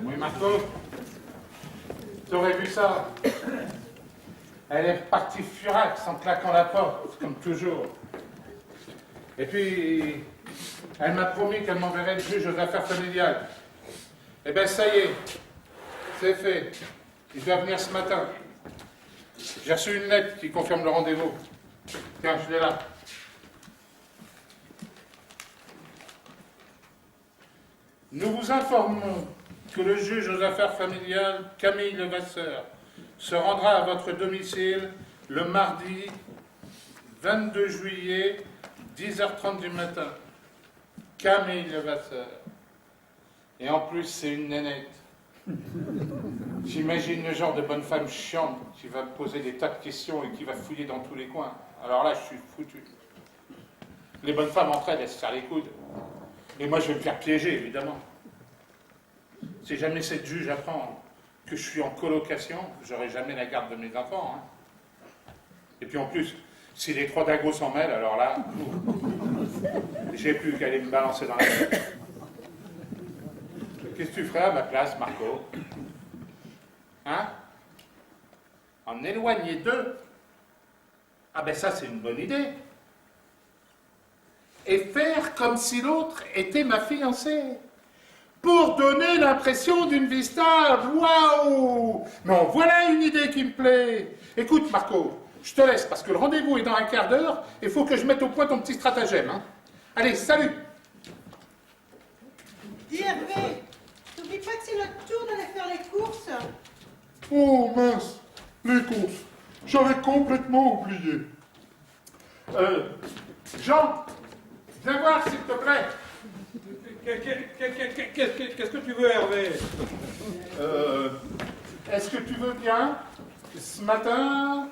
Oui, Marco, t'aurais vu ça? Elle est partie furax en claquant la porte, comme toujours. Et puis, elle m'a promis qu'elle m'enverrait le juge aux affaires familiales. Eh bien, ça y est, c'est fait. Il doit venir ce matin. J'ai reçu une lettre qui confirme le rendez-vous. Tiens, je l'ai là. Nous vous informons que le juge aux affaires familiales, Camille Levasseur, se rendra à votre domicile le mardi 22 juillet, 10h30 du matin. Camille Levasseur. Et en plus, c'est une nénette. J'imagine le genre de bonne femme chiante qui va me poser des tas de questions et qui va fouiller dans tous les coins. Alors là, je suis foutu. Les bonnes femmes entre elles, elles se serrent les coudes. Et moi, je vais me faire piéger, évidemment. Si jamais cette juge apprend que je suis en colocation, j'aurai jamais la garde de mes enfants. Hein. Et puis en plus, si les trois dagos s'en mêlent, alors là, j'ai plus qu'à aller me balancer dans la tête. Qu'est-ce que tu ferais à ma place, Marco? Hein? En éloigner deux? Ah ben ça, c'est une bonne idée. Et faire comme si l'autre était ma fiancée. Pour donner l'impression d'une vie stable. Waouh! Non, voilà une idée qui me plaît. Écoute, Marco, je te laisse parce que le rendez-vous est dans un quart d'heure et il faut que je mette au point ton petit stratagème. Hein. Allez, salut! Dis Hervé, t'oublies pas que c'est notre tour d'aller faire les courses? Oh mince, les courses. J'avais complètement oublié. Jean, viens voir s'il te plaît. Qu'est-ce que tu veux, Hervé? Est-ce que tu veux bien, ce matin,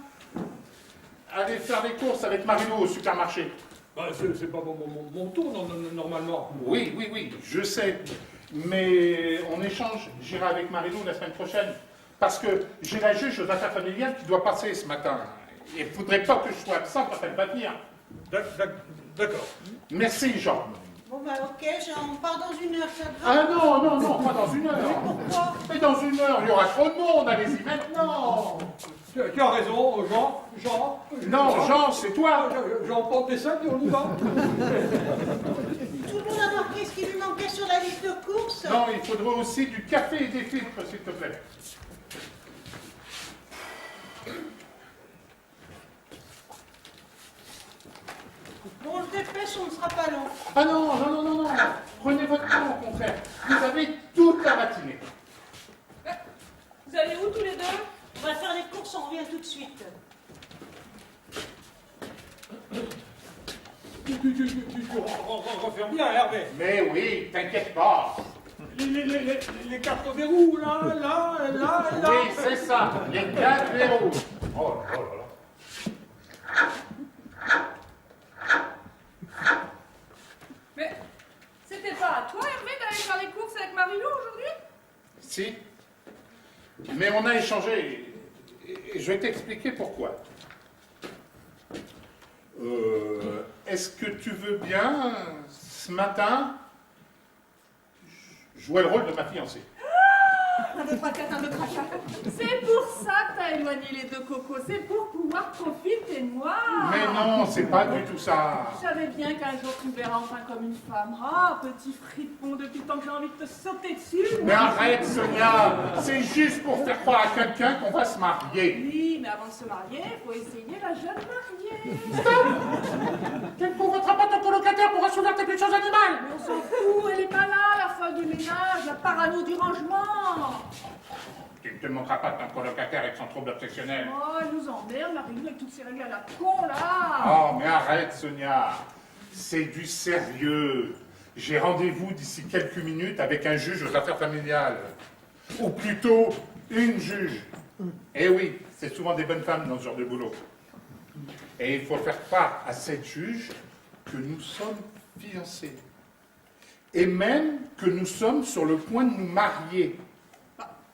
aller faire des courses avec Mario au supermarché? Bah, c'est pas mon tour, normalement. Oui, je sais. Mais en échange, j'irai avec Marilou la semaine prochaine. Parce que j'ai la juge aux affaires familiales qui doit passer ce matin. Il ne faudrait pas que je sois absent quand elle va venir. D'accord. Merci, Jean. Bon bah ok, on part dans une heure, ça te va? Ah non, pas dans une heure. Mais pourquoi? Mais dans une heure, il y aura trop de monde, allez-y maintenant. Tu as raison, Jean. Non, Jean, c'est toi. Jean, porte tes sacs et on y va. Tout le monde a marqué ce qui lui manquait sur la liste de courses? Non, il faudra aussi du café et des filtres, s'il te plaît. Bon, on se dépêche, on ne sera pas long. Ah non. Prenez votre temps, au contraire. Vous avez toute la matinée. Vous allez où tous les deux? On va faire les courses, on revient tout de suite. Tu refermes bien, Hervé. Mais oui, t'inquiète pas. Les cartes au verrou, là. Oui, c'est ça, les 4 verrous. Oh là là. Mais c'était pas à toi, Hervé, d'aller faire les courses avec Marilou aujourd'hui? Si. Mais on a échangé. Et je vais t'expliquer pourquoi. Est-ce que tu veux bien, ce matin, jouer le rôle de ma fiancée? T'avais pas qu'à de crachat. C'est pour ça que t'as éloigné les deux cocos, c'est pour pouvoir profiter de moi. Mais non, c'est pas du tout ça. Je savais bien qu'un jour tu me verras enfin comme une femme. Ah, petit fripon, depuis le temps que j'ai envie de te sauter dessus. Mais arrête, Sonia. C'est juste pour faire croire à quelqu'un qu'on va se marier. Oui, mais avant de se marier, il faut essayer la jeune mariée. Tu ne convoqueras pas ton colocataire pour assouvir tes pulsions animales. Mais on s'en fout, elle est pas là, la femme du ménage, la parano du rangement. Tu ne te montreras pas ton colocataire avec son trouble obsessionnel. Oh, elle nous emmerde, Marilou, avec toutes ces règles à la con, là. Oh, mais arrête, Sonia. C'est du sérieux. J'ai rendez-vous d'ici quelques minutes avec un juge aux affaires familiales. Ou plutôt, une juge. Eh oui, c'est souvent des bonnes femmes dans ce genre de boulot. Et il faut faire part à cette juge que nous sommes fiancés. Et même que nous sommes sur le point de nous marier.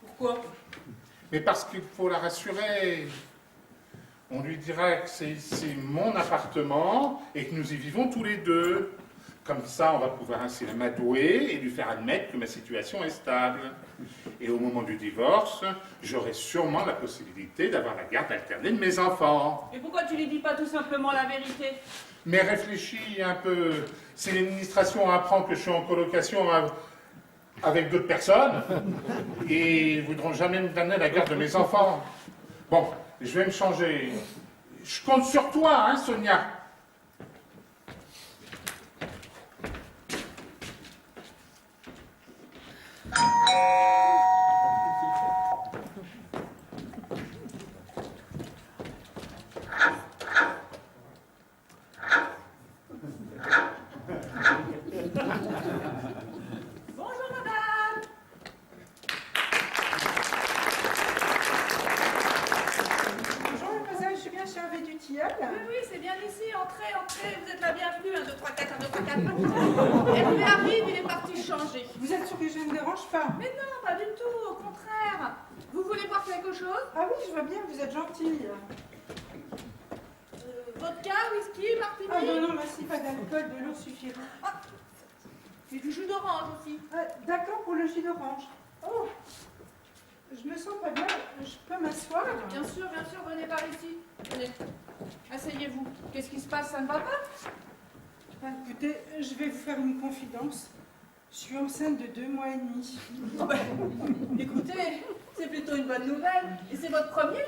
Pourquoi? Mais parce qu'il faut la rassurer. On lui dira que c'est mon appartement et que nous y vivons tous les deux. Comme ça, on va pouvoir ainsi l'amadouer et lui faire admettre que ma situation est stable. Et au moment du divorce, j'aurai sûrement la possibilité d'avoir la garde alternée de mes enfants. Et pourquoi tu lui dis pas tout simplement la vérité? Mais réfléchis un peu. Si l'administration apprend que je suis en colocation avec d'autres personnes, ils voudront jamais me donner la garde de mes enfants. Bon, je vais me changer. Je compte sur toi, hein, Sonia. Bonjour madame. Bonjour mademoiselle, je suis bien chez Hervé du Tilleul. Oui, c'est bien ici, entrez, entrez, vous êtes la bienvenue, 1, 2, 3, 4, 1, 2, 3, 4. Hervé arrive, il est parti changer. Vous êtes sûr que je ne dérange pas? Mais non, pas du tout, au contraire. Vous voulez boire quelque chose? Ah oui, je vois bien, vous êtes gentille. Vodka, whisky, martini? Ah non, non, merci, pas d'alcool, de l'eau suffira. Ah, et du jus d'orange aussi. D'accord pour le jus d'orange. Oh, je me sens pas bien, je peux m'asseoir? Bien sûr, venez par ici. Venez, asseyez-vous. Qu'est-ce qui se passe, ça ne va pas? Ah, écoutez, je vais vous faire une confidence. Je suis enceinte de 2 mois et demi. Oh ben, écoutez, c'est plutôt une bonne nouvelle. Et c'est votre premier?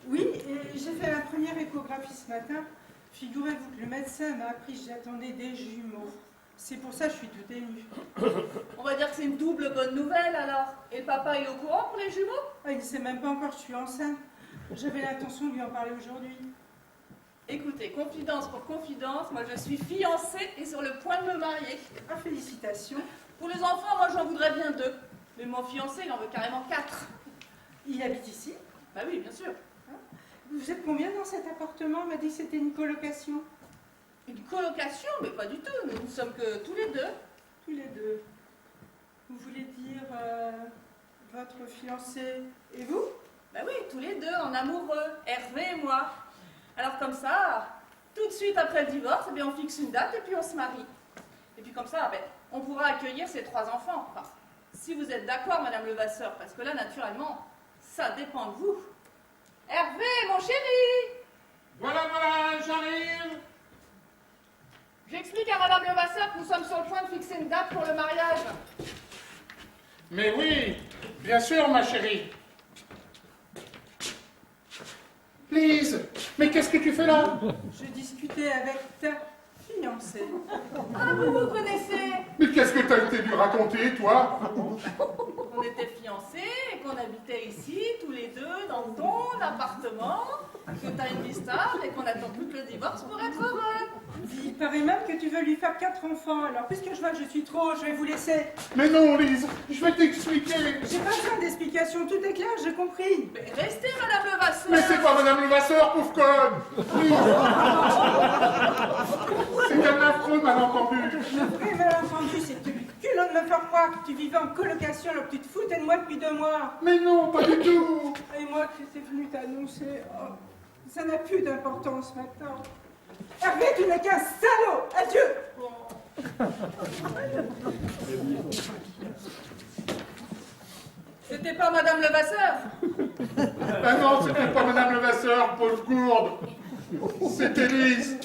Oui, et j'ai fait ma première échographie ce matin. Figurez-vous que le médecin m'a appris que j'attendais des jumeaux. C'est pour ça que je suis toute émue. On va dire que c'est une double bonne nouvelle alors. Et le papa est au courant pour les jumeaux? Ah, il ne sait même pas encore que je suis enceinte. J'avais l'intention de lui en parler aujourd'hui. Écoutez, confidence pour confidence, moi je suis fiancée et sur le point de me marier. Ah, félicitations. Pour les enfants, moi j'en voudrais bien 2. Mais mon fiancé, il en veut carrément 4. Il habite ici? Bah oui, bien sûr. Vous êtes combien dans cet appartement? On m'a dit que c'était une colocation. Une colocation? Mais pas du tout, nous ne sommes que tous les 2. Tous les deux. Vous voulez dire votre fiancé et vous? Bah oui, tous les 2, en amoureux, Hervé et moi. Alors comme ça, tout de suite après le divorce, eh bien, on fixe une date et puis on se marie. Et puis comme ça, ben, on pourra accueillir ces 3 enfants. Enfin, si vous êtes d'accord, Madame Levasseur, parce que là, naturellement, ça dépend de vous. Hervé, mon chéri! Voilà, j'arrive. J'explique à Madame Levasseur que nous sommes sur le point de fixer une date pour le mariage. Mais oui, bien sûr, ma chérie. Lise, mais qu'est-ce que tu fais là? Je discutais avec ta fiancée. Ah, vous vous connaissez? Mais qu'est-ce que t'as été lui raconter, toi? On était fiancés et qu'on habitait ici, tous les 2, dans ton appartement, que t'as une vie stable et qu'on attend tout le divorce pour être heureux. Il paraît même que tu veux lui faire 4 enfants. Alors, puisque je vois que je suis trop, je vais vous laisser. Mais non, Lise, je vais t'expliquer. J'ai pas besoin d'explications, tout est clair, j'ai compris. Mais restez, Madame Levasseur. Mais c'est pas Madame Levasseur, pauvre conne. Lise. C'est un affreux malentendu. Le vrai malentendu, c'est que tu culot de me faire croire que tu vivais en colocation alors que tu te foutais de moi depuis 2 mois. Mais non, pas du tout. Et moi qui étais venue t'annoncer, oh, ça n'a plus d'importance maintenant. Hervé, tu n'es qu'un salaud. Adieu. C'était pas Madame Levasseur? Ah non, c'était pas Madame Levasseur, pauvre gourde. C'était Lise,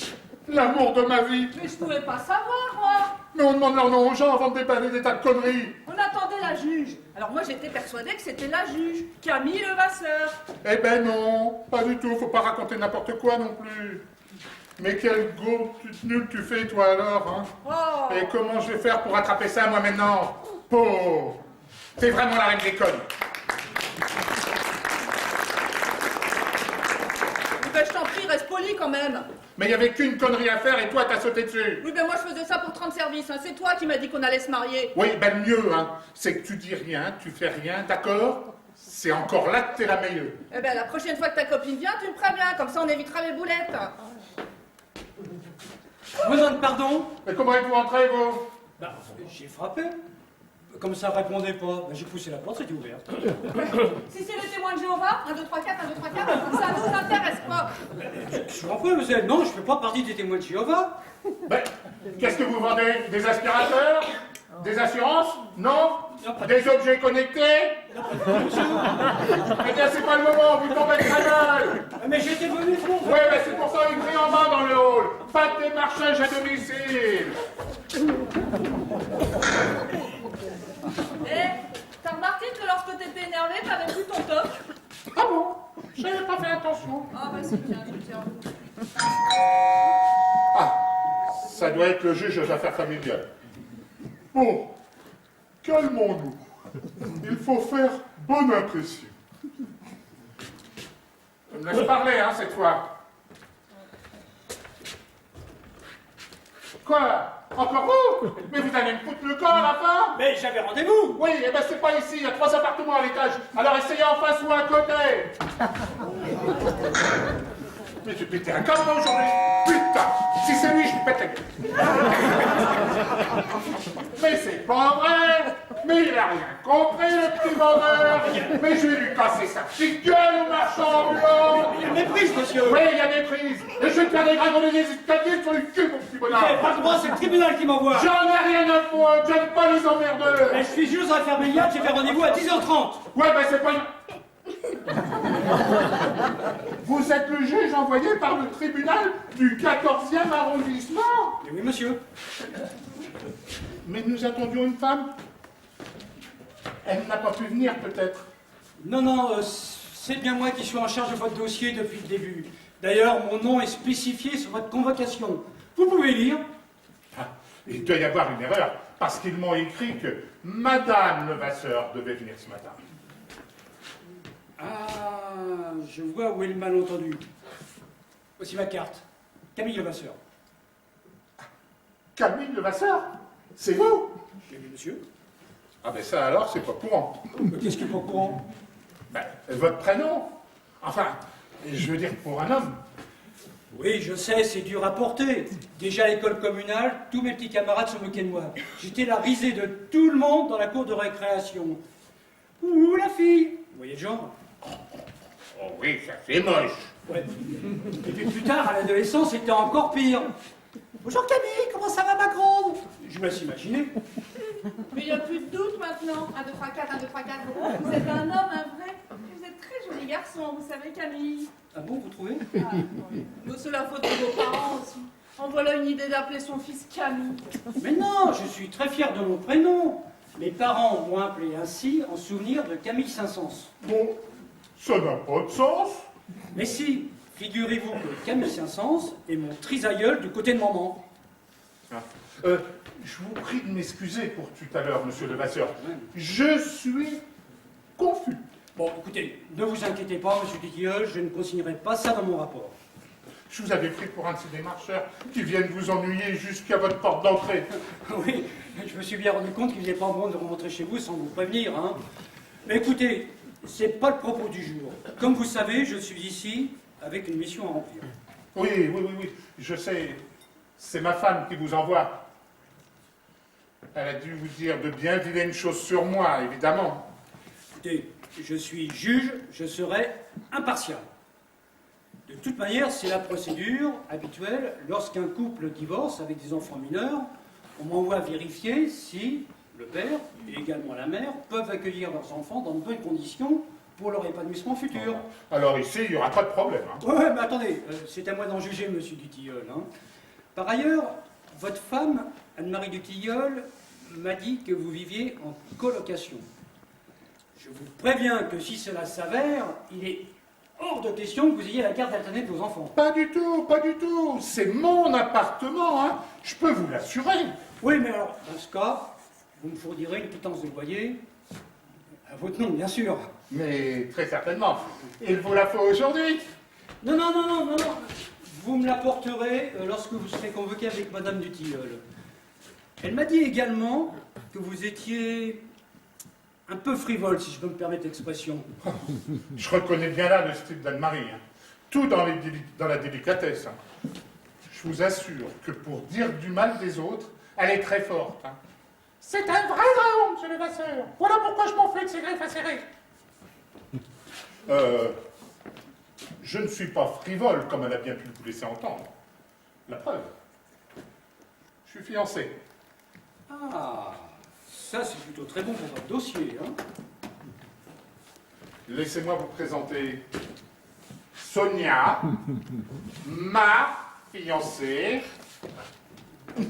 l'amour de ma vie. Mais je pouvais pas savoir, moi. Mais on demande leur nom aux gens avant de déballer des tas de conneries. On attendait la juge. Alors moi, j'étais persuadée que c'était la juge, Camille Levasseur. Eh ben non, pas du tout, faut pas raconter n'importe quoi non plus. Mais quel go nul tu fais, toi, alors, hein? Oh. Et comment je vais faire pour attraper ça, moi, maintenant? Oh! T'es vraiment la reine des connes. Ben, je t'en prie, reste poli quand même. Mais il n'y avait qu'une connerie à faire et toi, t'as sauté dessus. Oui, ben moi, je faisais ça pour te rendre service. Hein. C'est toi qui m'as dit qu'on allait se marier. Oui, ben le mieux, hein, c'est que tu dis rien, tu fais rien, d'accord? C'est encore là que t'es la meilleure. Eh ben, la prochaine fois que ta copine vient, tu me préviens. Comme ça, on évitera les boulettes. Je vous demande pardon. Mais comment êtes-vous entré, vous? Bah, j'ai frappé. Comme ça répondait pas, bah, j'ai poussé la porte, c'était ouverte. Si c'est le témoin de Jéhovah, 1, 2, 3, 4, 1, 2, 3, 4, ça nous intéresse pas. Je suis en mais non, je fais pas partie des témoins de Jéhovah. Ben, Qu'est-ce que vous vendez? Des aspirateurs? Des assurances? Non? Des objets connectés? Eh bien, c'est pas le moment, vous tombez très mal. Mais j'étais venu pour vous. Ouais, mais c'est pour ça écrit en bas dans le hall. Pas de démarchage à domicile. Eh, t'as remarqué que lorsque t'étais énervé, t'avais plus ton toc? Ah bon? J'avais pas fait attention. Ah bah c'est bien, je tiens. Ah, ça doit être le juge aux affaires familiales. Bon, calmons-nous. Il faut faire bonne impression. Me laisse parler, hein, cette fois. Quoi? Encore vous? Mais vous allez me foutre le camp à la fin? Mais j'avais rendez-vous. Oui, et ben c'est pas ici, il y a 3 appartements à l'étage. Alors essayez en face ou à côté. Mais j'ai pété un câble aujourd'hui. Putain, si c'est lui, je lui pète la gueule. Mais c'est pas vrai. Mais il a rien compris, le petit vendeur. Mais je vais lui casser sa petite gueule au marchand ambulant. Il y a méprise, monsieur. Oui, il y a des prises. Et je vais te faire dégringoler des escaliers sur le cul, mon petit Vous n'avez bonhomme. pas le droit, c'est le tribunal qui m'envoie. J'en ai rien à foutre, j'aime pas les emmerdeurs. Mais je suis juge à faire milliard, j'ai fait rendez-vous à 10h30. Ouais, ben c'est pas une... Vous êtes le juge envoyé par le tribunal du 14e arrondissement. Mais oui, monsieur. Mais nous attendions une femme. Elle n'a pas pu venir, peut-être. Non, non, c'est bien moi qui suis en charge de votre dossier depuis le début. D'ailleurs, mon nom est spécifié sur votre convocation. Vous pouvez lire. Ah, il doit y avoir une erreur, parce qu'ils m'ont écrit que Madame Levasseur devait venir ce matin. Ah, je vois où est le malentendu. Voici ma carte. Camille Levasseur. Camille Levasseur? C'est vous? Mais oui, monsieur. Ah ben ça alors, c'est pas courant. Mais qu'est-ce qui est pas au courant? Ben, votre prénom? Enfin, je veux dire pour un homme. Oui, je sais, c'est dur à porter. Déjà à l'école communale, tous mes petits camarades se moquaient de moi. J'étais la risée de tout le monde dans la cour de récréation. Ouh, la fille! Vous voyez le genre? Oh oui, ça c'est moche. Ouais. Et puis plus tard, à l'adolescence, c'était encore pire. Bonjour Camille, comment ça va ma grande? Je me suis imaginé. Mais il n'y a plus de doute maintenant. 1, 2, 3, 4, 1, 2, 3, 4. Vous êtes un homme, un vrai. Vous êtes très joli garçon, vous savez, Camille. Ah bon, vous trouvez? Ah, oui. Mais c'est la faute de vos parents aussi. En voilà une idée d'appeler son fils Camille. Mais non, je suis très fier de mon prénom. Mes parents m'ont appelé ainsi en souvenir de Camille Saint-Saëns. Bon, ça n'a pas de sens. Mais si, figurez-vous que Camille Saint-Saëns est mon trisaïeul du côté de maman. Ah. Je vous prie de m'excuser pour tout à l'heure, monsieur Levasseur. Je suis confus. Bon, écoutez, ne vous inquiétez pas, monsieur Titilleul, je ne consignerai pas ça dans mon rapport. Je vous avais pris pour un de ces démarcheurs qui viennent vous ennuyer jusqu'à votre porte d'entrée. Oui, je me suis bien rendu compte qu'il n'était pas bon de rentrer chez vous sans vous prévenir, hein. Mais écoutez, c'est pas le propos du jour. Comme vous savez, je suis ici avec une mission à remplir. Oui, je sais. C'est ma femme qui vous envoie. Elle a dû vous dire de bien vilaines choses sur moi, évidemment. Écoutez, je suis juge, je serai impartial. De toute manière, c'est la procédure habituelle. Lorsqu'un couple divorce avec des enfants mineurs, on m'envoie vérifier si le père et également la mère peuvent accueillir leurs enfants dans de bonnes conditions pour leur épanouissement futur. Alors ici, il n'y aura pas de problème. Hein. Ouais, mais attendez, c'est à moi d'en juger, monsieur Dutilleul. Hein. Par ailleurs, votre femme, Anne-Marie Dutilleul, m'a dit que vous viviez en colocation. Je vous préviens que si cela s'avère, il est hors de question que vous ayez la carte alternée de vos enfants. Pas du tout. C'est mon appartement, hein. Je peux vous l'assurer. Oui, mais alors, dans ce cas, vous me fournirez une quittance de loyer, à votre nom, bien sûr. Mais très certainement. Il vous la faut aujourd'hui. Non. Vous me l'apporterez lorsque vous serez convoqué avec Madame Dutilleul. Elle m'a dit également que vous étiez un peu frivole, si je peux me permettre l'expression. Je reconnais bien là le style d'Anne-Marie. Hein. Tout dans la délicatesse. Hein. Je vous assure que pour dire du mal des autres, elle est très forte. Hein. C'est un vrai dragon, monsieur Levasseur. Voilà pourquoi je m'en fais de ces griffes acérées. Je ne suis pas frivole, comme elle a bien pu vous laisser entendre. La preuve. Je suis fiancé. Ah, ça c'est plutôt très bon pour votre dossier, hein. Laissez-moi vous présenter Sonia, ma fiancée. Je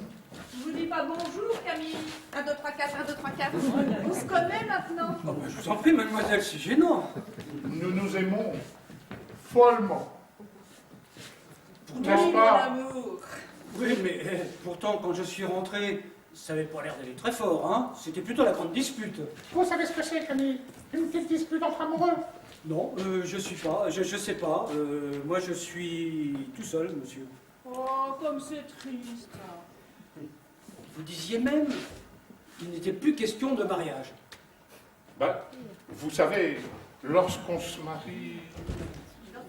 vous dis pas bonjour, Camille. 1, 2, 3, 4, 1, 2, 3, 4. On se connaît maintenant. Oh, bah, je vous en prie, mademoiselle, c'est gênant. Nous nous aimons follement. Oui, N'est-ce mon pas? amour. Oui, mais pourtant, quand je suis rentré, ça n'avait pas l'air d'aller très fort, hein. C'était plutôt la grande dispute. Vous savez ce que c'est, Camille? Une petite dispute entre amoureux? Non, je sais pas. Moi, je suis tout seul, monsieur. Oh, comme c'est triste. Vous disiez même qu'il n'était plus question de mariage. Ben, vous savez, lorsqu'on se marie,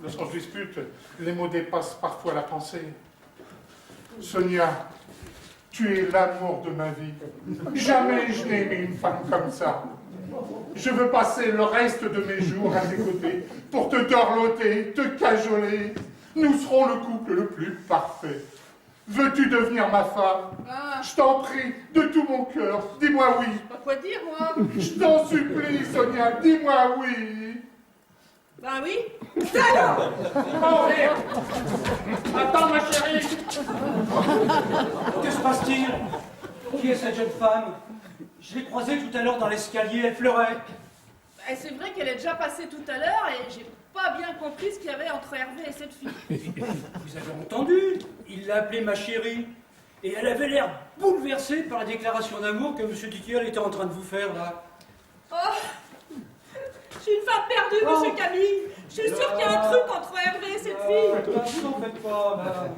lorsqu'on se dispute, les mots dépassent parfois la pensée. Sonia, tu es l'amour de ma vie. Jamais je n'ai aimé une femme comme ça. Je veux passer le reste de mes jours à tes côtés pour te dorloter, te cajoler. Nous serons le couple le plus parfait. Veux-tu devenir ma femme? Ah, Je t'en prie, de tout mon cœur, dis-moi oui. pas quoi dire, moi. Je t'en supplie, Sonia, dis-moi oui. Ben oui. Oh, merde. Attends, ma chérie. Que se passe-t-il? Qui est cette jeune femme? Je l'ai croisée tout à l'heure dans l'escalier, elle pleurait. Ben, c'est vrai qu'elle est déjà passée tout à l'heure et j'ai pas bien compris ce qu'il y avait entre Hervé et cette fille. Vous avez entendu? Il l'a appelée ma chérie. Et elle avait l'air bouleversée par la déclaration d'amour que M. Dickiel était en train de vous faire, là. Oh, je suis une femme perdue, Oh. monsieur Camille. Je suis sûre qu'il y a un truc entre Hervé et cette fille. Vous n'en faites pas, madame.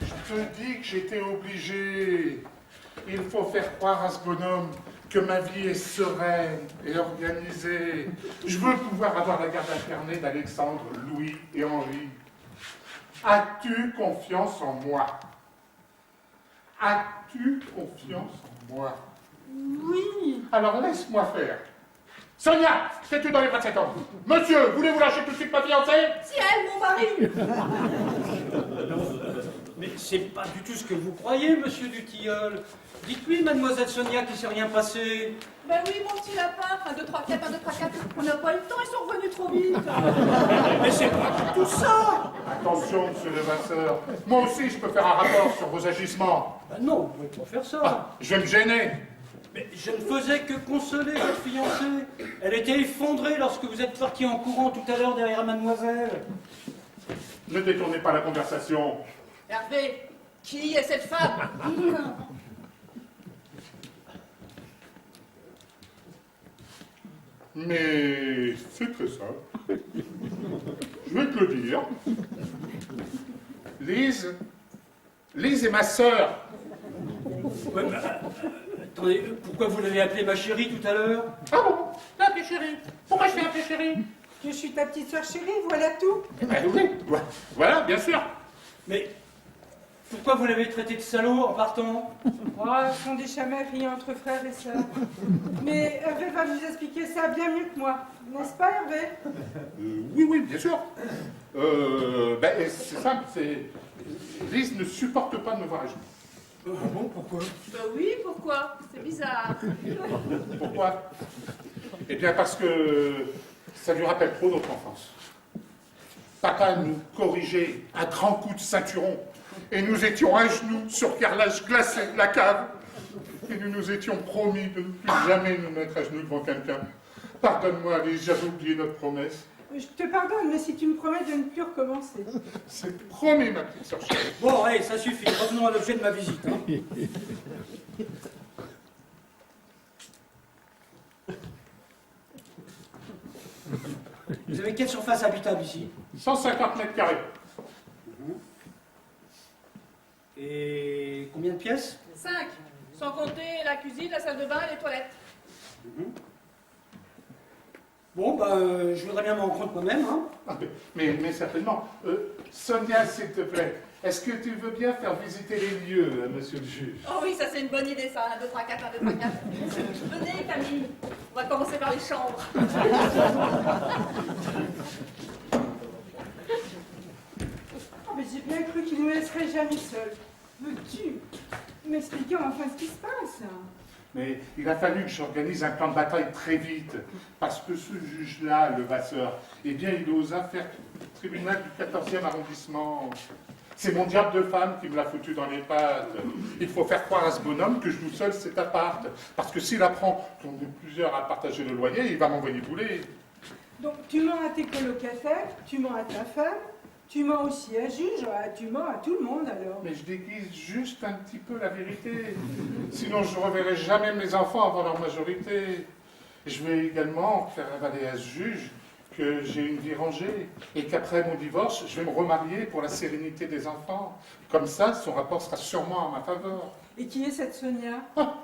Je te dis que j'étais obligé. Il faut faire croire à ce bonhomme que ma vie est sereine et organisée. Je veux pouvoir avoir la garde alternée d'Alexandre, Louis et Henri. As-tu confiance en moi? As-tu confiance en moi? Oui. Alors laisse-moi faire. Sonia, fais-tu dans les bras de cet homme? Monsieur, voulez-vous lâcher tout de suite ma fiancée? Si elle, mon mari. Mais c'est pas du tout ce que vous croyez, monsieur Dutilleul. Dites-lui, mademoiselle Sonia, qu'il s'est rien passé. Ben oui, mon petit lapin. 1, 2, 3, 4, 1, 2, 3, 4. On n'a pas eu le temps, ils sont revenus trop vite. Mais c'est pas du tout ça. Attention, monsieur Levasseur. Moi aussi, je peux faire un rapport sur vos agissements. Ben non, vous pouvez pas faire ça. Ah, je vais me gêner. Mais je ne faisais que consoler votre fiancée. Elle était effondrée lorsque vous êtes parti en courant tout à l'heure derrière mademoiselle. Ne détournez pas la conversation. Hervé, qui est cette femme? Mais c'est très simple. Je vais te le dire. Lise est ma sœur. Ouais, mais, attendez, pourquoi vous l'avez appelée ma chérie tout à l'heure? Ah bon? T'as appelé chérie? Pourquoi je t'ai appelé chérie? Je suis ta petite soeur chérie, voilà tout. Ben oui, voilà, bien sûr. Mais pourquoi vous l'avez traité de salaud en partant? Oh, ce sont des chamailleries entre frères et sœurs. Mais Hervé va vous expliquer ça bien mieux que moi. N'est-ce pas, Hervé? Oui, bien sûr. Ben, c'est simple, Lise ne supporte pas de me voir agir. Ah bon, pourquoi? Ben oui, pourquoi? C'est bizarre. Pourquoi? Eh bien, parce que ça lui rappelle trop notre enfance. Papa nous corrigeait à grands coups de ceinturon, et nous étions à genoux sur le carrelage glacé de la cave, et nous nous étions promis de ne plus jamais nous mettre à genoux devant quelqu'un. Pardonne-moi, Alice, j'avais oublié notre promesse. Je te pardonne, mais si tu me promets de ne plus recommencer. C'est promis, ma petite sœur chérie. Bon, allez, ça suffit. Revenons à l'objet de ma visite. Hein. Vous avez quelle surface habitable ici? 150 mètres carrés. Et combien de pièces? 5. Sans compter la cuisine, la salle de bain et les toilettes. Bon, ben, je voudrais bien m'en rendre compte moi-même. Hein. Ah, mais certainement. Sonia, s'il te plaît, est-ce que tu veux bien faire visiter les lieux, monsieur le juge? Oh oui, ça c'est une bonne idée ça. 1, 2, 3, 4, 1, 2, 3, 4. Venez, Camille. On va commencer par les chambres. Oh, mais j'ai bien cru qu'il ne nous laisserait jamais seuls. Veux-tu? m'expliquer enfin ce qui se passe. Mais il a fallu que j'organise un plan de bataille très vite, parce que ce juge-là, le Vasseur, eh bien, il osa faire le tribunal du 14e arrondissement. C'est mon diable de femme qui me l'a foutu dans les pattes. Il faut faire croire à ce bonhomme que je loue seul cet appart, parce que s'il apprend qu'on est plusieurs à partager le loyer, il va m'envoyer bouler. Donc tu mens à tes colocataires, tu mens à ta femme, tu mens aussi à juge, tu mens à tout le monde alors. Mais je déguise juste un petit peu la vérité. Sinon, je ne reverrai jamais mes enfants avant leur majorité. Je vais également faire avaler à ce juge que j'ai une vie rangée et qu'après mon divorce, je vais me remarier pour la sérénité des enfants. Comme ça, son rapport sera sûrement à ma faveur. Et qui est cette Sonia? Ah,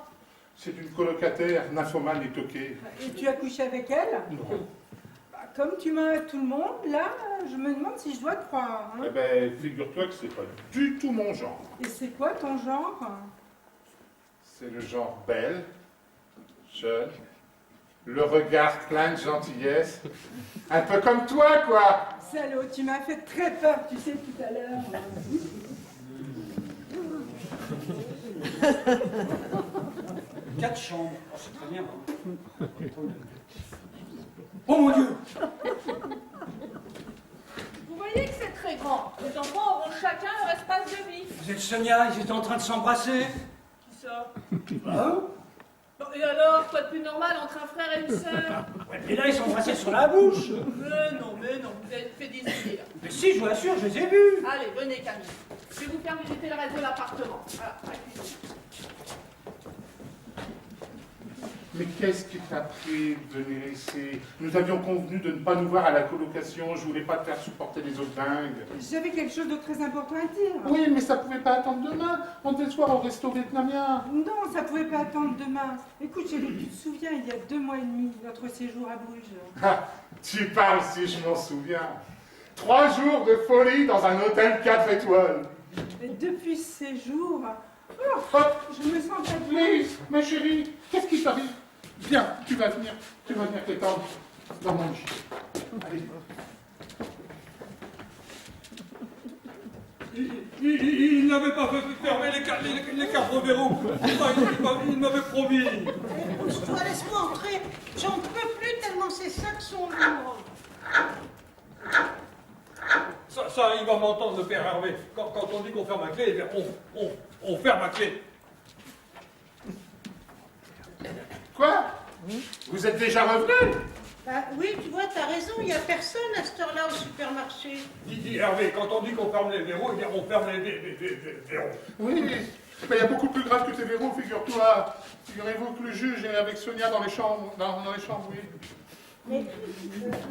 c'est une colocataire, nymphomane et toquée. Et tu as couché avec elle? Non. Bah, comme tu mens à tout le monde, là, je me demande si je dois te croire. Hein. Eh ben, figure-toi que c'est pas du tout mon genre. Et c'est quoi ton genre? C'est le genre belle, jeune, le regard plein de gentillesse. Un peu comme toi, quoi. Salaud, tu m'as fait très peur, tu sais, tout à l'heure. 4 chambres. Oh, c'est très bien. Hein. Oh mon Dieu! Vous voyez que c'est très grand. Les enfants auront chacun leur espace de vie. Vous êtes Sonia, ils étaient en train de s'embrasser. Qui ça? Hein? Bon, et alors, quoi de plus normal entre un frère et une sœur? Et là, ils s'embrassaient sur la bouche. Mais non, vous avez fait des idées là. Mais si, je vous assure, je les ai vus. Allez, venez Camille. Je vais vous faire visiter le reste de l'appartement. Voilà, à la cuisine. Mais qu'est-ce qui t'a pris de venir ici? Nous avions convenu de ne pas nous voir à la colocation. Je voulais pas te faire supporter les autres dingues. J'avais quelque chose de très important à dire. Oui, mais ça pouvait pas attendre demain. On devait se voir au resto vietnamien. Non, ça pouvait pas attendre demain. Écoute, chérie, tu te souviens, il y a 2 mois et demi, notre séjour à Bruges. Ah, tu parles si je m'en souviens. 3 jours de folie dans un hôtel 4 étoiles. Et depuis ce séjour, Hop, je me sens pas bien. please, ma chérie, qu'est-ce qui t'arrive? Viens, tu vas venir t'étendre dans mon lit. Allez. Il n'avait pas fait fermer les quatre verrous. Il m'avait promis. Pousse-toi, laisse-moi entrer. J'en peux plus tellement ces sacs sont lourds. Ça, il va m'entendre, le père Hervé. Quand on dit qu'on ferme la clé, eh bien, on ferme la clé. Quoi? Vous êtes déjà revenu? Bah oui, tu vois, t'as raison, il n'y a personne à cette heure-là au supermarché. Dis Hervé, quand on dit qu'on ferme les verrous, eh bien, on ferme les verrous. Oui, mais il y a beaucoup plus grave que tes verrous, figure-toi. Figurez-vous que le juge est avec Sonia dans les chambres, oui. Mais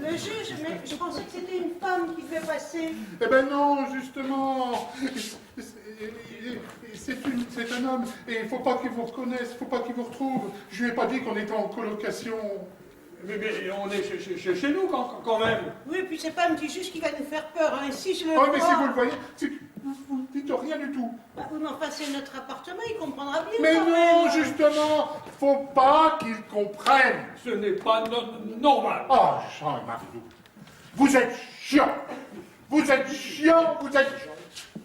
le juge, mais je pensais que c'était une femme qui fait passer. Eh ben non, justement. C'est un homme, et il ne faut pas qu'il vous reconnaisse, il ne faut pas qu'il vous retrouve. Je lui ai pas dit qu'on était en colocation. Mais on est chez nous quand même. Oui, puis c'est pas un petit juge qui va nous faire peur, hein. Et si je le Oh, vois... mais si vous le voyez, vous ne dites rien du tout. Bah oui, mais enfin, c'est notre appartement, il comprendra bien. Mais quand non, même. justement, faut pas qu'il comprenne. Ce n'est pas normal. Oh, Jean et Marie-Lou, vous êtes chiant. Vous êtes chiant, vous êtes...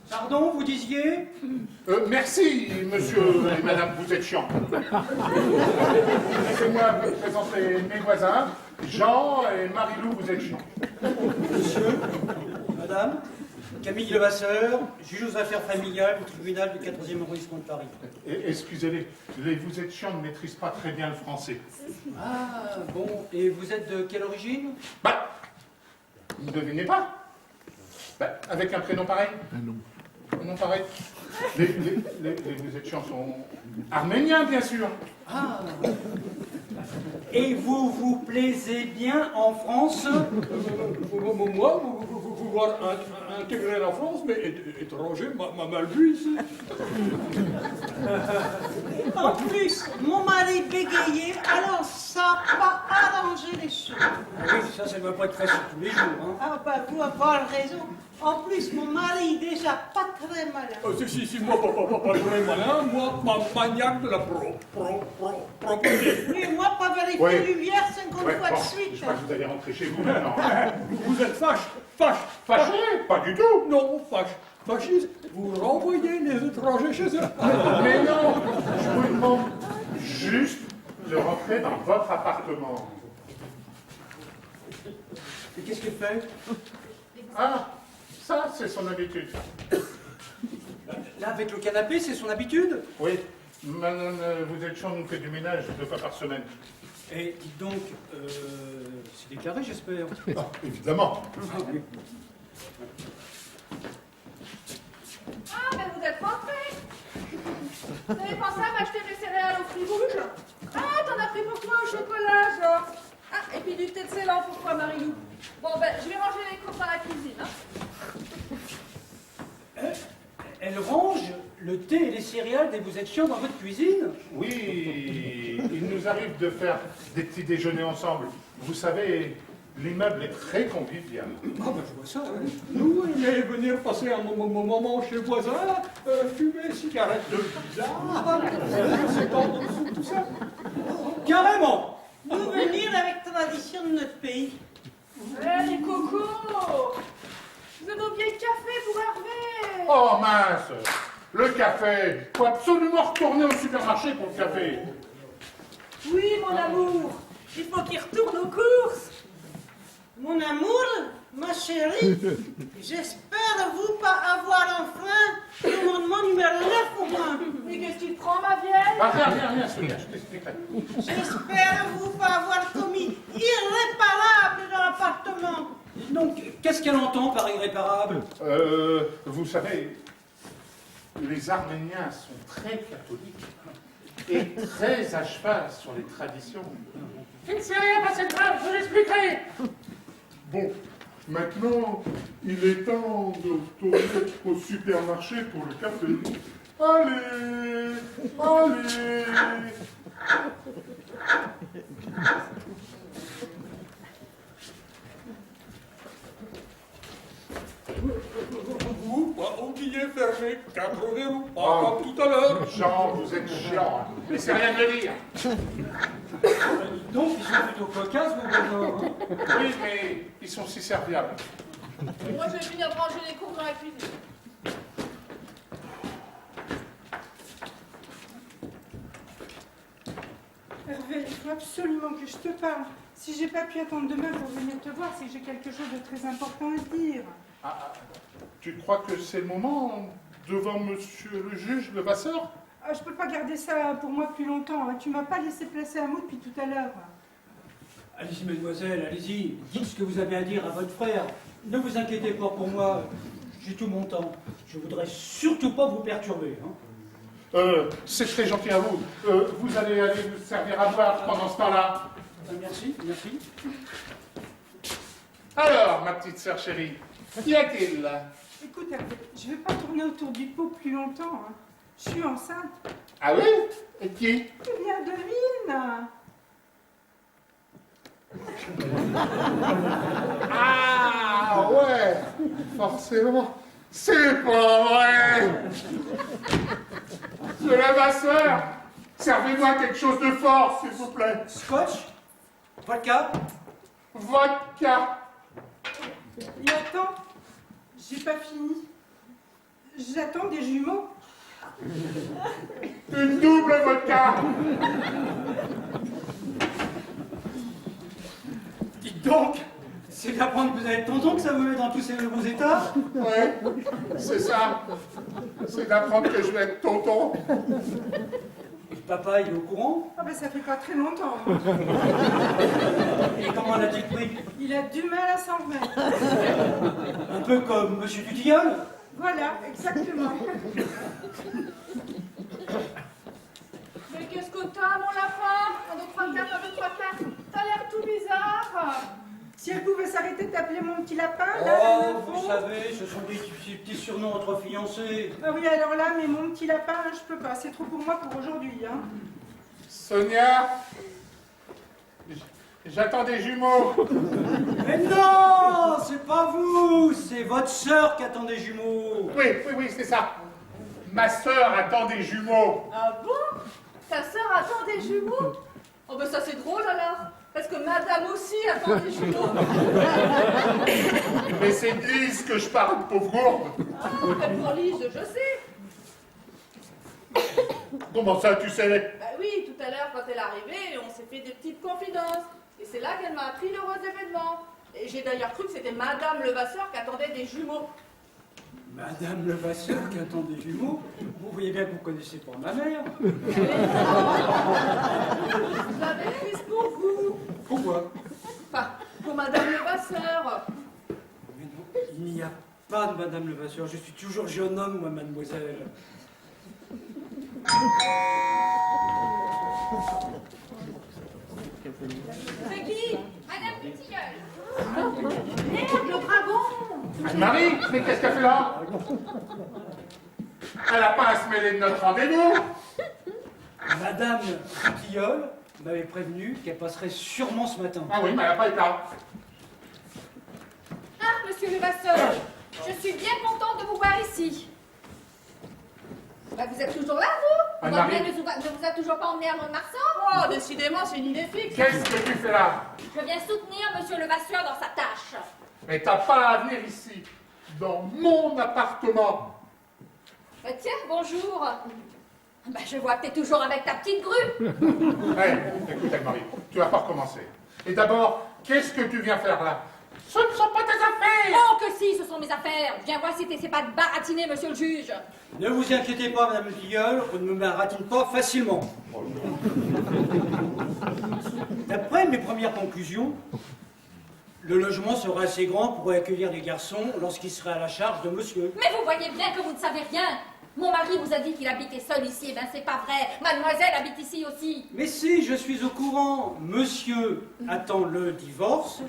Pardon, vous disiez? Merci, monsieur et madame, vous êtes chiant. Laissez-moi vous présenter mes voisins. Jean et Marie-Lou, vous êtes chiants. Monsieur, madame, Camille Levasseur, juge aux affaires familiales du tribunal du 14e arrondissement de Paris. Excusez-les, les vous êtes chiants ne maîtrisent pas très bien le français. Ah, bon, et vous êtes de quelle origine? Bah, vous ne devinez pas? Bah, avec un prénom pareil? Un nom pareil? Les vous êtes chiants sont arméniens, bien sûr. Ah. Et vous vous plaisez bien en France? Moi, vous voir intégrer la France, mais étranger, m'a mal vu ici. En plus, mon mari bégayait, alors ça n'a pas arrangé les choses. Ah oui, ça ne doit pas être facile tous les jours. Hein. Ah bah, vous avoir raison. En plus, mon mari déjà pas très malin. Si, moi, pas très malin, moi, maniaque de la propreté. Oui, moi, pas vérifier Ouais. lumière 50 Ouais, fois bon, de suite. je crois que vous allez rentrer chez vous maintenant. Vous êtes fâché. Fâché? Pas du tout. Non, fâché. fascistes, vous renvoyez les étrangers chez eux. Mais non, je vous demande juste de rentrer dans votre appartement. Et qu'est-ce qu'elle fait? Ah, ça, c'est son habitude. Là, avec le canapé, c'est son habitude? Oui, madame, vous êtes chambre, fait du ménage 2 fois par semaine. Et dites donc, c'est déclaré, j'espère. Ah, évidemment. Ah, mais vous êtes rentrés. Vous avez pensé à m'acheter des céréales au fruits rouges? Ah, t'en as pris pour toi au chocolat, genre. Ah, et puis du thé de Ceylan pour toi, Marilou. Bon, ben, je vais ranger les courses dans la cuisine, hein. Elle range le thé et les céréales dès que vous êtes chiant dans votre cuisine? Oui, il nous arrive de faire des petits déjeuners ensemble. Vous savez, l'immeuble est très convivial. Ah ben je vois ça, oui. Nous, on aimait venir passer un moment chez le voisin, fumer cigarette de bizarre, c'est en dessous de tout ça. Carrément! Nous venir avec tradition de notre pays. Eh, les cocos! Vous avez oublié le café pour Hervé! Oh mince, le café. Il faut absolument retourner au supermarché pour le café. Oui, mon amour! Il faut qu'il retourne aux courses! Mon amour, ma chérie, j'espère vous pas avoir enfreint le commandement numéro 9 au moins. Mais qu'est-ce qu'il prend, ma vieille? Ah, viens, Sonia, je t'expliquerai. J'espère vous pas avoir commis irréparable dans l'appartement. Donc, qu'est-ce qu'elle entend par irréparable? Vous savez, les Arméniens sont très catholiques et très à cheval sur les traditions. Il ne s'est rien passé de grave, je l'expliquerai. Bon, maintenant, il est temps de retourner au supermarché pour le café. Allez, allez. Vous, pas oublier fermer 4 verrous, pas Ah. comme tout à l'heure. Jean, vous êtes chiant. Mais c'est rien de lire. Donc, ils sont plutôt cocasses, vos voisins, hein? Oui, mais ils sont si serviables. Moi, je vais finir de ranger les courses dans la cuisine. Hervé, il faut absolument que je te parle. Si j'ai pas pu attendre demain pour venir te voir, c'est que j'ai quelque chose de très important à te dire. Tu crois que c'est le moment devant monsieur le juge de Vasseur? Ah, je peux pas garder ça pour moi plus longtemps, hein. Tu m'as pas laissé placer un mot depuis tout à l'heure. Allez-y, mademoiselle, allez-y. Dites ce que vous avez à dire à votre frère. Ne vous inquiétez pas pour moi, j'ai tout mon temps. Je voudrais surtout pas vous perturber, hein. C'est très gentil à vous. Vous allez aller vous servir à boire pendant ce temps-là. Merci, merci. Alors, ma petite sœur chérie, qu'y a-t-il là? Écoute, Hervé, je vais pas tourner autour du pot plus longtemps, hein. Je suis enceinte. Ah oui? Et qui? Eh bien, devine. Ah ouais, forcément. C'est pas vrai. Monsieur le Vasseur, servez-moi quelque chose de fort, s'il vous plaît. Scotch? Vodka? Vodka. Et attends, j'ai pas fini. J'attends des jumeaux. Une double vodka. Dites donc, c'est d'apprendre que vous avez tonton que ça me met dans tous ces nouveaux états. Ouais, c'est ça. C'est d'apprendre que je vais être tonton. Et papa, il est au courant? Ah ben ça fait pas très longtemps, hein. Et comment l'a-t-il pris? Il a du mal à s'en remettre. Un peu comme Monsieur Dutilleul? Voilà, exactement. Mais qu'est-ce que t'as, mon lapin? 1, 2, 3, 4, 1, 2, 3, 4. T'as l'air tout bizarre. Si elle pouvait s'arrêter de t'appeler mon petit lapin, là, Oh, là, vous savez, ce sont des petits surnoms entre fiancés. Ah oui, alors là, mais mon petit lapin, je peux pas. C'est trop pour moi pour aujourd'hui, hein. Sonia, j'attends des jumeaux. Mais non, c'est pas vous, c'est votre sœur qui attend des jumeaux. Oui, c'est ça. Ma sœur attend des jumeaux. Ah bon? Ta sœur attend des jumeaux? Oh ben ça c'est drôle alors, parce que madame aussi attend des jumeaux. Mais c'est de Lise que je parle, pauvre gourde. Ah, mais pour Lise, je sais. Comment ça, tu sais? Bah oui, tout à l'heure quand elle est arrivée, on s'est fait des petites confidences. Et c'est là qu'elle m'a appris l'heureux événement. Et j'ai d'ailleurs cru que c'était madame Levasseur qui attendait des jumeaux. Madame Levasseur qui attend des jumeaux, vous voyez bien que vous connaissez pas ma mère. Je l'avais prise pour vous. Pourquoi? Enfin, pour madame Levasseur. Mais non, il n'y a pas de Madame Levasseur. Je suis toujours jeune homme, moi, mademoiselle. C'est qui? Madame Petitilleul. Merde, le dragon! Anne-Marie, mais qu'est-ce qu'elle fait là? Elle n'a pas à se mêler de notre rendez-vous. Madame Tilleul m'avait prévenu qu'elle passerait sûrement ce matin. Ah oui, mais elle n'a pas été là. Ah, monsieur Levasseur, je suis bien contente de vous voir ici. Bah, vous êtes toujours là, vous? Anne-Marie. Votre mère ne vous a toujours pas emmené à Mont-de-Marsan? Oh, décidément, c'est une idée fixe. Qu'est-ce que tu fais là? Je viens soutenir monsieur Levasseur dans sa tâche. Mais t'as pas à venir ici, dans mon appartement. Bah, tiens, bonjour. Bah, je vois que t'es toujours avec ta petite grue. Écoute, Anne-Marie, tu vas pas recommencer. Et d'abord, qu'est-ce que tu viens faire là? Ce ne sont pas tes affaires! Oh que si, ce sont mes affaires. Je viens voir si t'essaies pas de baratiner, monsieur le juge. Ne vous inquiétez pas, Madame Tilleul, on ne me baratine pas facilement. D'après mes premières conclusions, le logement sera assez grand pour accueillir des garçons lorsqu'il serait à la charge de monsieur. Mais vous voyez bien que vous ne savez rien. Mon mari vous a dit qu'il habitait seul ici. Eh bien, c'est pas vrai. Mademoiselle habite ici aussi. Mais si, je suis au courant. Monsieur attend le divorce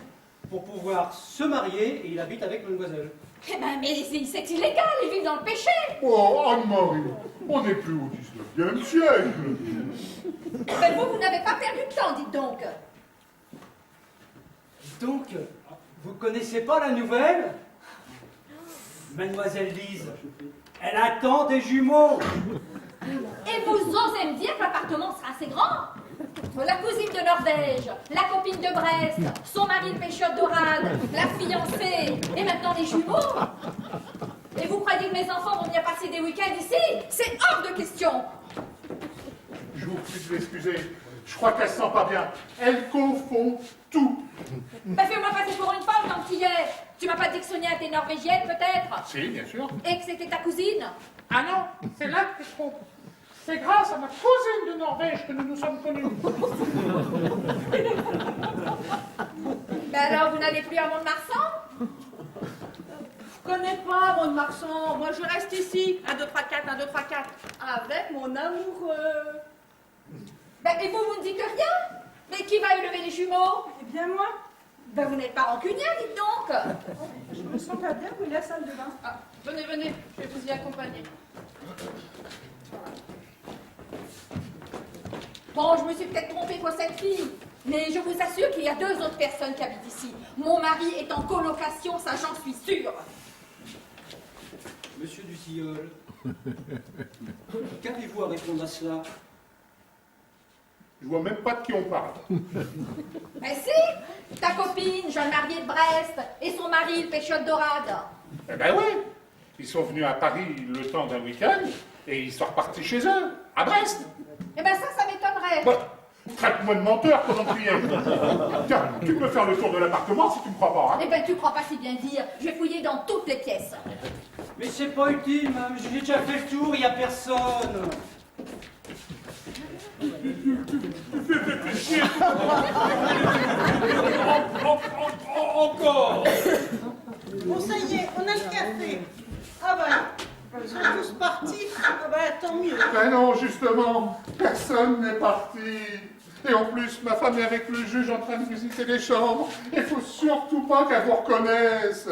pour pouvoir se marier et il habite avec mademoiselle. Eh ben, mais c'est illégal. Ils vivent dans le péché. Oh, Anne-Marie, on n'est plus au 19e siècle. Mais vous n'avez pas perdu de temps, dites donc. Donc, vous connaissez pas la nouvelle? Mademoiselle Lise, elle attend des jumeaux. Et vous osez me dire que l'appartement sera assez grand? La cousine de Norvège, la copine de Brest, son mari le pêcheur d'Orade, la fiancée, et maintenant les jumeaux? Et vous croyez que mes enfants vont venir passer des week-ends ici? C'est hors de question. Je vous prie de l'excuser. Je crois qu'elle se sent pas bien. Elle confond tout. Bah fais-moi passer pour une femme, tant qu'il est. Tu m'as pas dit que Sonia était norvégienne, peut-être? Si, bien sûr. Et que c'était ta cousine? Ah non, c'est là que tu te trompes. C'est grâce à ma cousine de Norvège que nous nous sommes connus. Ben alors, vous n'allez plus à Mont-de-Marsan? Je connais pas Mont-de-Marsan. Moi, je reste ici. 1, 2, 3, 4, 1, 2, 3, 4. Avec mon amoureux. Ben, et vous ne dites que rien? Mais qui va élever les jumeaux? Eh bien, moi, Ben, vous n'êtes pas rancunière, dites donc. je me sens pas bien, où est la salle de bain? Ah, venez, venez. Je vais vous y accompagner. Bon, je me suis peut-être trompée pour cette fille, mais je vous assure qu'il y a 2 autres personnes qui habitent ici. Mon mari est en colocation, ça j'en suis sûre. Monsieur du Tilleul, qu'avez-vous à répondre à cela? Je vois même pas de qui on parle. Ben si, ta copine, jeune mariée de Brest, et son mari, le pêcheur d'Orade. Eh ben oui. Ils sont venus à Paris le temps d'un week-end et ils sont repartis chez eux, à Brest. Eh ben ça m'étonnerait. Bon, traite-moi de menteur pendant que tu y es. Tiens, tu peux faire le tour de l'appartement si tu me crois pas. Hein. Eh ben tu crois pas si bien dire, je vais fouiller dans toutes les pièces. Mais c'est pas utile, madame, j'ai déjà fait le tour, il n'y a personne. Encore. Bon, ça y est, on a le café. Ah bah, ils sont tous partis. Ah bah, tant mieux. Ben non, justement, personne n'est parti. Et en plus, ma femme est avec le juge en train de visiter les chambres. Il faut surtout pas qu'elle vous reconnaisse.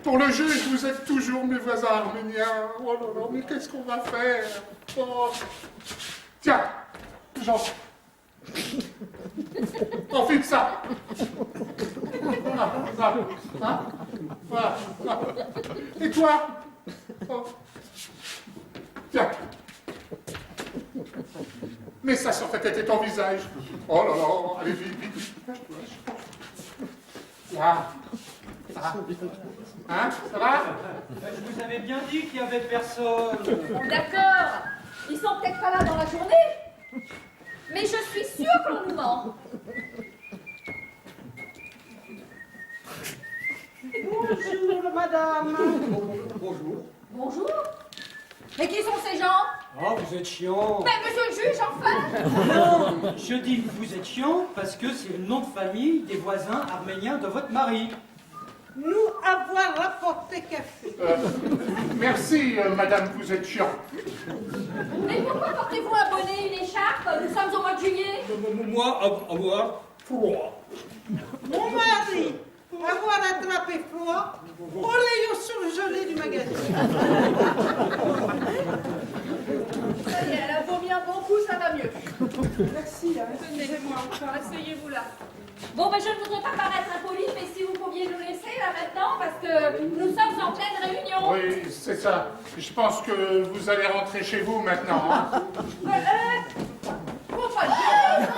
Pour le juge, vous êtes toujours mes voisins arméniens. Oh là là, mais qu'est-ce qu'on va faire? Oh. Tiens, Jean. Enfile ça. Ah, hein? Voilà. Et toi? Oh. Tiens. Mais ça, en fait, était ton visage. Oh là là, allez, vite, vite, vite. Là. Ah. Hein, ça va? Je vous avais bien dit qu'il n'y avait personne. Bon, d'accord, ils sont peut-être pas là dans la journée, mais je suis sûre qu'on nous ment. Bonjour, madame. Bonjour. Bonjour. Mais qui sont ces gens? Oh, vous êtes chiant. Mais monsieur le juge, enfin! Non, je dis que vous êtes chiant parce que c'est le nom de famille des voisins arméniens de votre mari. Nous avons rapporté café. Merci, madame, vous êtes chiant. Mais pourquoi portez-vous un bonnet et une écharpe? Nous sommes au mois de juillet. Moi, avoir froid. Mon mari, pour avoir attrapé froid, au rayon surgelé du magasin. Ça y est, elle a vomi un bon coup, ça va mieux. Merci, hein. Tenez-moi, asseyez-vous là. Bon, ben je ne voudrais pas paraître impoli, mais si vous pouviez nous laisser là maintenant, parce que nous sommes en pleine réunion. Oui, c'est ça. Je pense que vous allez rentrer chez vous maintenant. Hein. Faut pas le dire.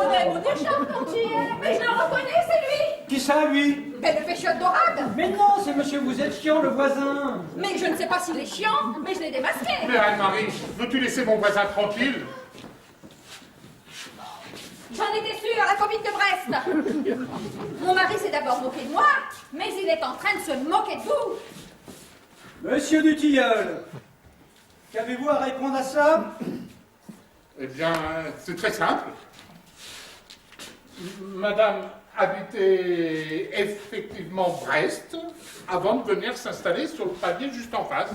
On aime au charpentier. Mais je le reconnais, c'est lui! Qui ça, lui? Ben le péchiote dorade! Mais non, c'est monsieur vous êtes chiant, le voisin. Mais je ne sais pas s'il est chiant, mais je l'ai démasqué! Mais Anne-Marie, veux-tu laisser mon voisin tranquille? J'en étais sûre, la copine de Brest! Mon mari s'est d'abord moqué de moi, mais il est en train de se moquer de vous! Monsieur du Tilleul, qu'avez-vous à répondre à ça? Eh bien, c'est très simple. Madame habitait effectivement Brest avant de venir s'installer sur le palier juste en face.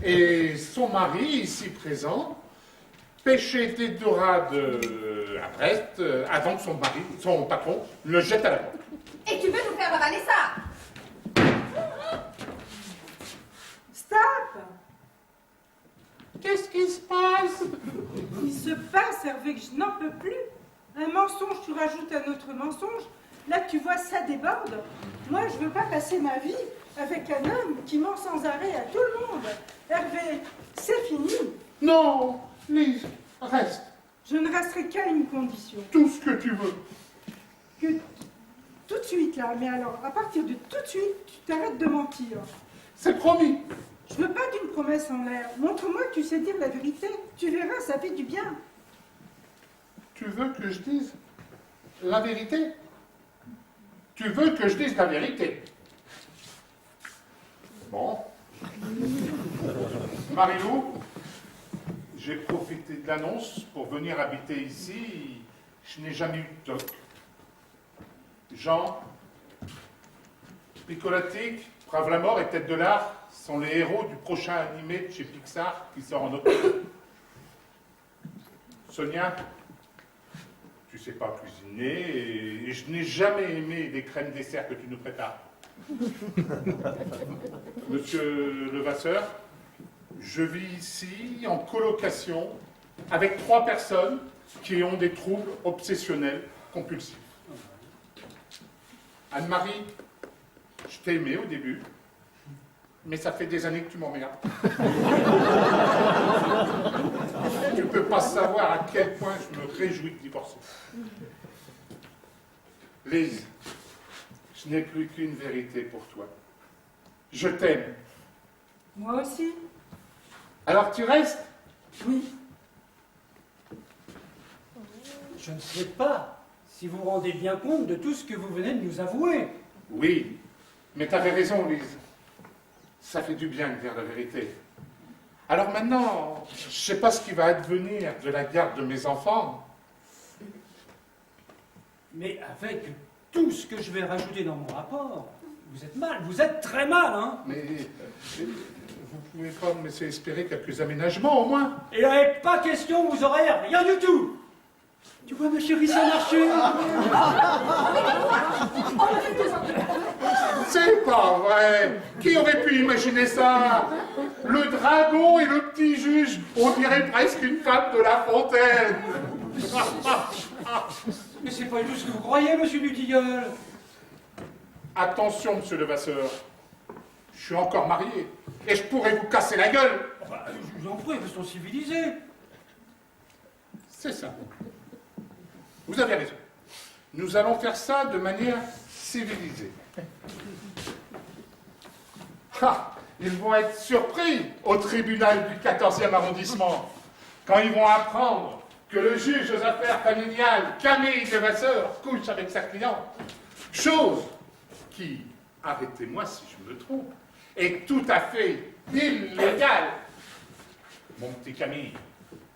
Et son mari, ici présent, pêchait des dorades à Brest avant que son patron, le jette à la porte. Et tu veux nous faire avaler ça? Stop! Qu'est-ce qui se passe? Il se passe, Hervé, que je n'en peux plus. Un mensonge, tu rajoutes un autre mensonge. Là, tu vois, ça déborde. Moi, je veux pas passer ma vie avec un homme qui ment sans arrêt à tout le monde. Hervé, c'est fini. Non, Lise, reste. Je ne resterai qu'à une condition. Tout ce que tu veux. Que tout de suite, là, mais alors, à partir de tout de suite, tu t'arrêtes de mentir. C'est promis. Je veux pas d'une promesse en l'air. Montre-moi que tu sais dire la vérité. Tu verras, ça fait du bien. Tu veux que je dise la vérité? Tu veux que je dise la vérité? Bon. Marilou, j'ai profité de l'annonce pour venir habiter ici. Je n'ai jamais eu de toc. Jean, Picolatique, Brave la mort et Tête de l'art sont les héros du prochain animé de chez Pixar qui sort en octobre. Sonia, tu sais pas cuisiner et je n'ai jamais aimé les crèmes dessert que tu nous prépares. Monsieur Levasseur, je vis ici en colocation avec 3 personnes qui ont des troubles obsessionnels compulsifs. Anne-Marie, je t'ai aimé au début, mais ça fait des années que tu m'emmerdes. Tu peux pas savoir à quel point je me réjouis de divorcer. Lise, je n'ai plus qu'une vérité pour toi. Je t'aime. Moi aussi. Alors tu restes? Oui. Je ne sais pas si vous vous rendez bien compte de tout ce que vous venez de nous avouer. Oui, mais tu avais raison, Lise. Ça fait du bien de dire la vérité. Alors maintenant, je ne sais pas ce qui va advenir de la garde de mes enfants. Mais avec tout ce que je vais rajouter dans mon rapport, vous êtes mal, vous êtes très mal, hein? Mais vous pouvez pas me laisser espérer quelques aménagements au moins? Et là, il n'est pas question, vous aurez rien du tout. Tu vois, ma chérie, ça a marché. C'est pas vrai! Qui aurait pu imaginer ça? Le dragon et le petit juge, on dirait presque une femme de La Fontaine! Mais c'est pas du tout ce que vous croyez, monsieur Dutilleul. Attention, monsieur Levasseur, je suis encore marié et je pourrais vous casser la gueule! Enfin, je vous en prie, restons civilisés. C'est ça. Vous avez raison. Nous allons faire ça de manière civilisée. Ah, ils vont être surpris au tribunal du 14e arrondissement quand ils vont apprendre que le juge aux affaires familiales, Camille Levasseur, couche avec sa cliente. Chose qui, arrêtez-moi si je me trompe, est tout à fait illégale. Mon petit Camille,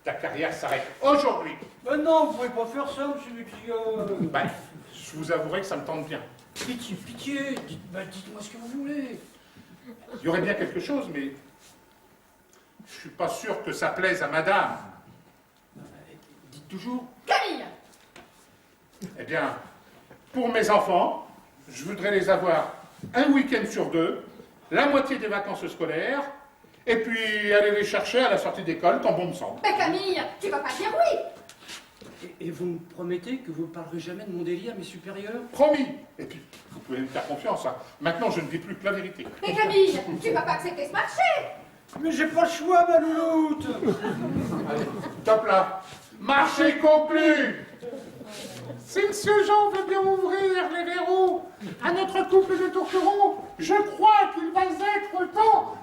ta carrière s'arrête aujourd'hui. Ben non, vous pouvez pas faire ça, monsieur Luxia. Ben, je vous avouerai que ça me tente bien. Pitié, pitié, dites-moi ce que vous voulez. Il y aurait bien quelque chose, mais je suis pas sûr que ça plaise à madame. Dites toujours. Camille! Eh bien, pour mes enfants, je voudrais les avoir un week-end sur 2, la moitié des vacances scolaires, et puis aller les chercher à la sortie d'école quand bon me semble. Mais Camille, tu vas pas dire oui! Et vous me promettez que vous ne parlerez jamais de mon délire à mes supérieurs? Promis. Et puis, vous pouvez me faire confiance, hein. Maintenant, je ne dis plus que la vérité. Mais Camille, tu vas pas accepter ce marché! Mais j'ai pas le choix, ma louloute. Allez, top là. Marché conclu. Si M. Jean veut bien ouvrir les verrous à notre couple de tourterons, je crois qu'il va être temps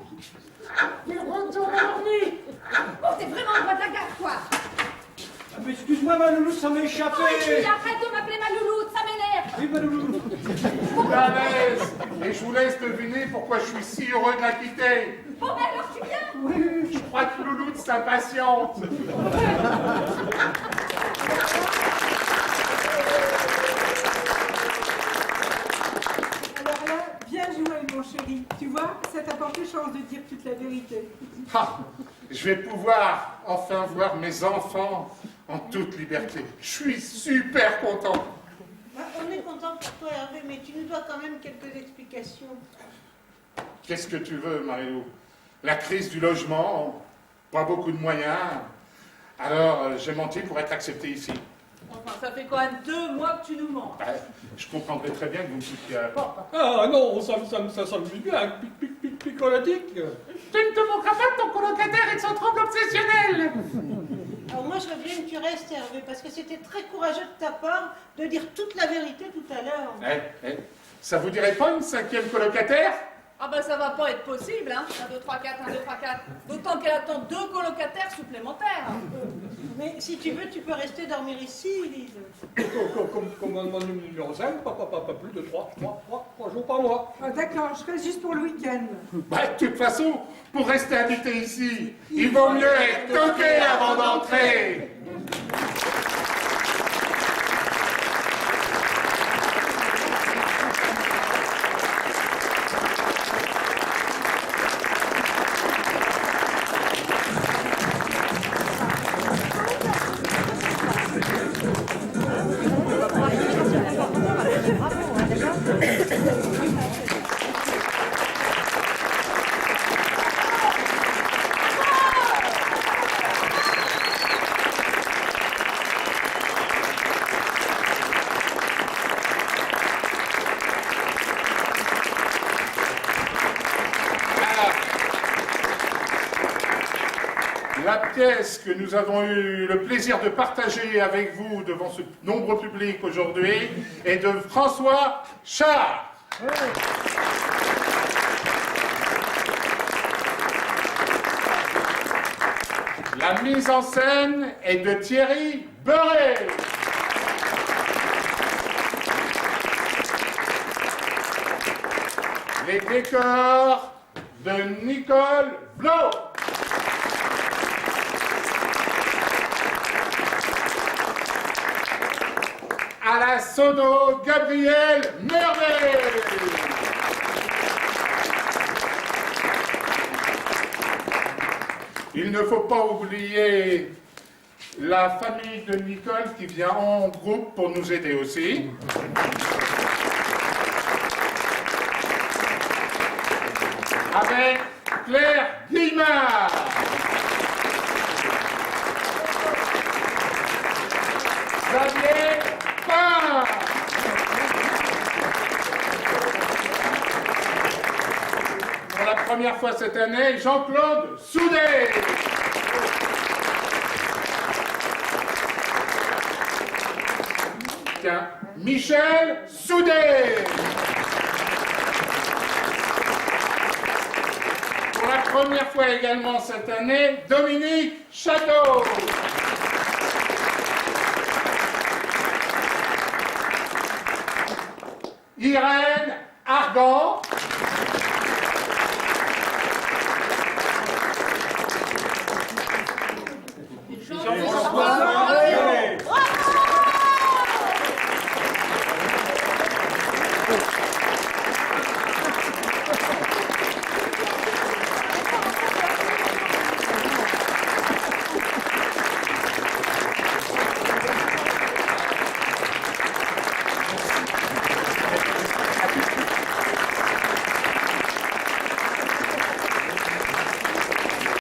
qu'il retourne à l'ennui. Oh, t'es vraiment un droit de la garde, toi! Ah, mais excuse-moi, ma louloute, ça m'a échappé. Oh, et puis arrête de m'appeler ma louloute, ça m'énerve! Oui, ma louloute. La laisse. Et je vous laisse deviner pourquoi je suis si heureux de la quitter. Bon, ben alors tu viens! Oui, je crois que Louloute s'impatiente. Alors là, bien joué, mon chéri. Tu vois, ça t'a porté chance de dire toute la vérité. Ah, je vais pouvoir enfin voir mes enfants en toute liberté. Je suis super content. Bah, on est content pour toi, Hervé, mais tu nous dois quand même quelques explications. Qu'est-ce que tu veux, Mario? La crise du logement, pas beaucoup de moyens. Alors, j'ai menti pour être accepté ici. Enfin, ça fait quand même 2 mois que tu nous mens. Ouais, je comprendrais très bien que vous me foutiez à la porte. Ah non, ça me dit bien, picolatique. Tu ne te moqueras pas de ton colocataire et de son trouble obsessionnel. Alors moi, je veux bien que tu restes, Hervé, parce que c'était très courageux de ta part de dire toute la vérité tout à l'heure. Ça vous dirait pas une 5e colocataire? Ah ben ça va pas être possible, hein. 1, 2, 3, 4, 1, 2, 3, 4. D'autant qu'elle attend 2 colocataires supplémentaires. Mais si tu veux, tu peux rester dormir ici, Lise. Comme mon numéro 5, pas plus de 3 jours par mois. Ah, d'accord, je reste juste pour le week-end. Bah, de toute façon, pour rester habité ici, il vaut mieux être toqué avant d'entrer. La pièce que nous avons eu le plaisir de partager avec vous devant ce nombreux public aujourd'hui est de François Char. La mise en scène est de Thierry Beuret. Les décors de Nicole Blo. À la sono, Gabriel Merveille. Il ne faut pas oublier la famille de Nicole qui vient en groupe pour nous aider aussi. Avec Claire Guillemard. Xavier Pain. Pour la première fois cette année, Jean-Claude Soudet. avec un Michel Soudé. Pour la première fois également cette année, Dominique Château. Irène Argan.